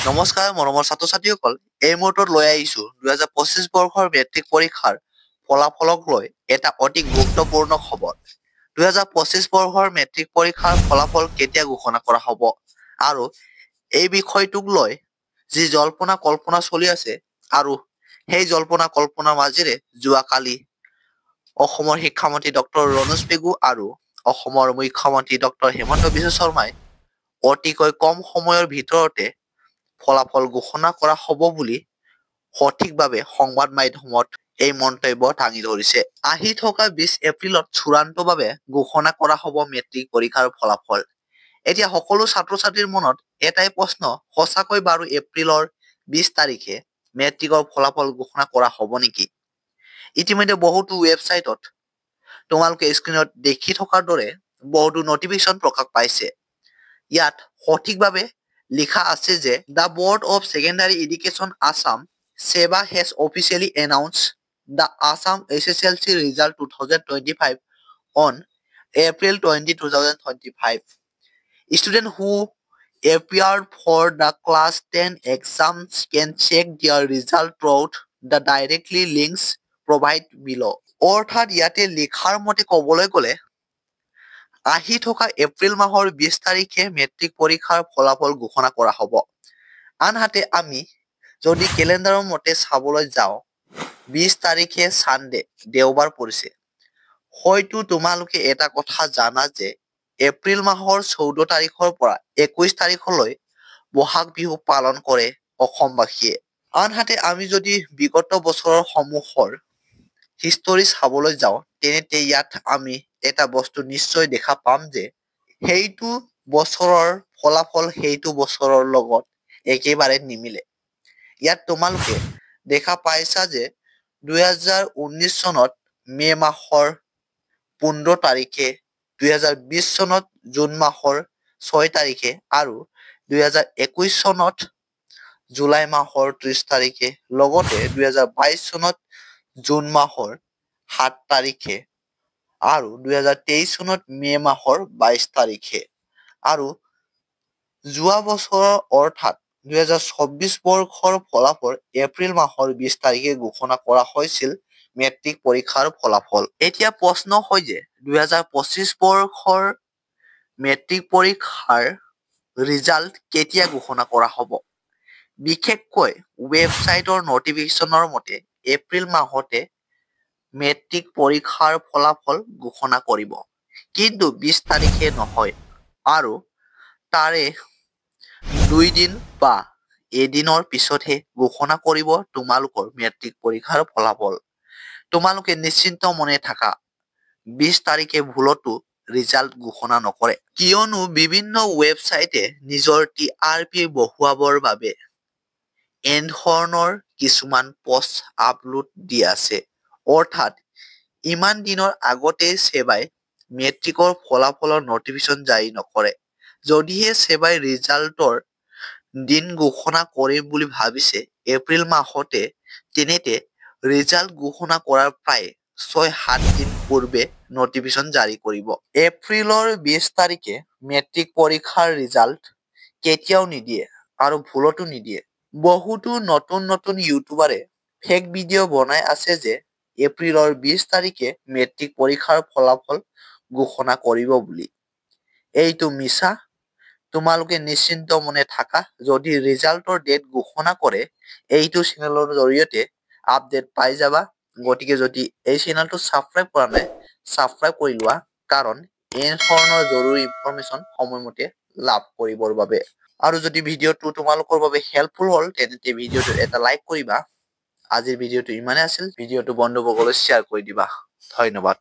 নমস্কাৰ মৰমৰ ছাত্ৰ-ছাত্ৰীসকল, এই মুহূৰ্তত লৈ আহিছো 2025 বৰ্ষৰ মেট্ৰিক পৰীক্ষাৰ ফলাফলক লৈ এটা অতি গুৰুত্বপূৰ্ণ খবৰ। 2025 বৰ্ষৰ মেট্ৰিক পৰীক্ষাৰ ফলাফল কেতিয়া ঘোষণা কৰা হ'ব আৰু এই বিষয়টোক লৈ যি জল্পনা কল্পনা চলি আছে আৰু সেই জল্পনা কল্পনাৰ মাজেৰে যোৱাকালি অসমৰ শিক্ষামন্ত্ৰী ডক্টৰ ৰণোজ পেগু আৰু অসমৰ মুখ্যমন্ত্ৰী ডক্টৰ হিমন্ত বিশ্ব শৰ্মাই অতিকৈ কম সময়ৰ ভিতৰতে ফলাফল ঘোষণা কৰা হ'ব বুলি সঠিকভাৱে সংবাদ মাধ্যমত এই মন্তব্য দাঙি ধৰিছে। আহি থকা 20 এপ্ৰিলত চূড়ান্তভাৱে ঘোষণা কৰা হ'ব মেট্ৰিক পৰীক্ষাৰ ফলাফল। এতিয়া সকলো ছাত্ৰ-ছাত্ৰীৰ মনত এটাই প্ৰশ্ন, সঁচাকৈ বাৰু এপ্ৰিলৰ 20 তাৰিখে মেট্ৰিকৰ ফলাফল ঘোষণা কৰা হ'ব নেকি? ইতিমধ্যে বহুতো ৱেবছাইটত তোমালোকে স্ক্ৰীনত দেখি থকাৰ দৰে বহুতো নটিফিকেশ্যন প্ৰকাশ পাইছে। ইয়াত সঠিকভাৱে লিখা আছে যে the board of secondary education Assam SEBA has officially announced the Assam SSLC result 2025 on April 20, 2025. Students who appeared for the class 10 exams can check their result through the directly links provided below. অৰ্থাৎ ইয়াতে লিখাৰ মতে ক'বলৈ গ'লে আহি থকা এপ্ৰিল মাহৰ 20 তাৰিখে মেট্ৰিক পৰীক্ষাৰ ফলাফল ঘোষণা কৰা হ'ব। আনহাতে আমি যদি কেলেণ্ডাৰৰ মতে চাবলৈ যাওঁ 20 তাৰিখে ছানডে দেওবাৰ পৰিছে। হয়তো তোমালোকে এটা কথা জানা যে এপ্ৰিল মাহৰ 14 তাৰিখৰ পৰা 21 তাৰিখলৈ বহাগ বিহু পালন কৰে অসমবাসীয়ে। আনহাতে আমি যদি বিগত বছৰৰ সমূহৰ হিষ্টৰী চাবলৈ যাওঁ তেন্তে ইয়াত আমি এটা বস্তু নিশ্চয় দেখা পাম যে সেইটো বছৰৰ ফলাফল সেইটো বছৰৰ লগত একেবাৰে নিমিলে। ইয়াত তোমালোকে দেখা পাইছা যে 2019 চনত মে মাহৰ 15 তাৰিখে, 2020 চনত জুন মাহৰ 6 তাৰিখে আৰু 2021 চনত জুলাই মাহৰ 30 তাৰিখে লগতে 2022 চনত জুন মাহৰ 7 তাৰিখে আৰু 2023 চনত মে মাহৰ 22 তাৰিখে আৰু যোৱা বছৰৰ অৰ্থাৎ 2024 বৰ্ষৰ ফলাফল এপ্ৰিল মাহৰ 20 তাৰিখে ঘোষণা কৰা হৈছিল মেট্ৰিক পৰীক্ষাৰ ফলাফল। এতিয়া প্ৰশ্ন হয় যে 2025 বৰ্ষৰ মেট্ৰিক পৰীক্ষাৰ ৰিজাল্ট কেতিয়া ঘোষণা কৰা হ'ব? বিশেষকৈ ৱেবছাইটৰ নটিফিকেশ্যনৰ মতে এপ্ৰিল মাহতে মেট্ৰিক পৰীক্ষাৰ ফলাফল ঘোষণা কৰিব, কিন্তু 20 তাৰিখে নহয় আৰু তাৰে 2 দিন বা এদিনৰ পিছতহে ঘোষণা কৰিব তোমালোকৰ মেট্ৰিক পৰীক্ষাৰ ফলাফল। তোমালোকে নিশ্চিন্ত মনে থাকা, 20 তাৰিখে ভুলতো ৰিজাল্ট ঘোষণা নকৰে। কিয়নো বিভিন্ন ৱেবছাইটে নিজৰ TRP বহুৱাবৰ বাবে এনেধৰণৰ কিছুমান পোষ্ট আপলোড দি আছে। অৰ্থাৎ ইমান দিনৰ আগতেই সেবাই মেট্ৰিকৰ ফলাফলৰ নটিফিকেশ্যন জাৰি নকৰে। যদিহে সেবাই ৰিজাল্টৰ দিন ঘোষণা কৰিম বুলি ভাবিছে এপ্ৰিল মাহতে, তেন্তে ৰিজাল্ট ঘোষণা কৰাৰ প্ৰায় 6-7 দিন পূৰ্বে নটিফিকেশ্যন জাৰি কৰিব। এপ্ৰিলৰ 20 তাৰিখে মেট্ৰিক পৰীক্ষাৰ ৰিজাল্ট কেতিয়াও নিদিয়ে আৰু ভুলতো নিদিয়ে। বহুতো নতুন ইউটিউবাৰে ফেক ভিডিঅ' বনাই আছে যে এপ্ৰিলৰ 20 তাৰিখে মেট্ৰিক পৰীক্ষাৰ ফলাফল ঘোষণা কৰিব বুলি। এইটো মিছা। তোমালোকে নিশ্চিন্ত মনে থাকা, যদি ৰিজাল্টৰ ডেট ঘোষণা কৰে এইটো চেনেলৰ জৰিয়তে আপডেট পাই যাবা। গতিকে যদি এই চেনেলটো ছাবস্ক্ৰাইব কৰা নাই ছাবস্ক্ৰাইব কৰি লোৱা, কাৰণ এই ধৰণৰ জৰুৰী ইনফৰমেশ্যন সময়মতে লাভ কৰিবৰ বাবে। আৰু যদি ভিডিঅ'টো তোমালোকৰ বাবে হেল্পফুল হ'ল তেন্তে ভিডিঅ'টো এটা লাইক কৰিবা। আজিৰ ভিডিঅ'টো ইমানে আছিল। ভিডিঅ'টো বন্ধুবৰ্গলৈ শ্বেয়াৰ কৰি দিবা। ধন্যবাদ।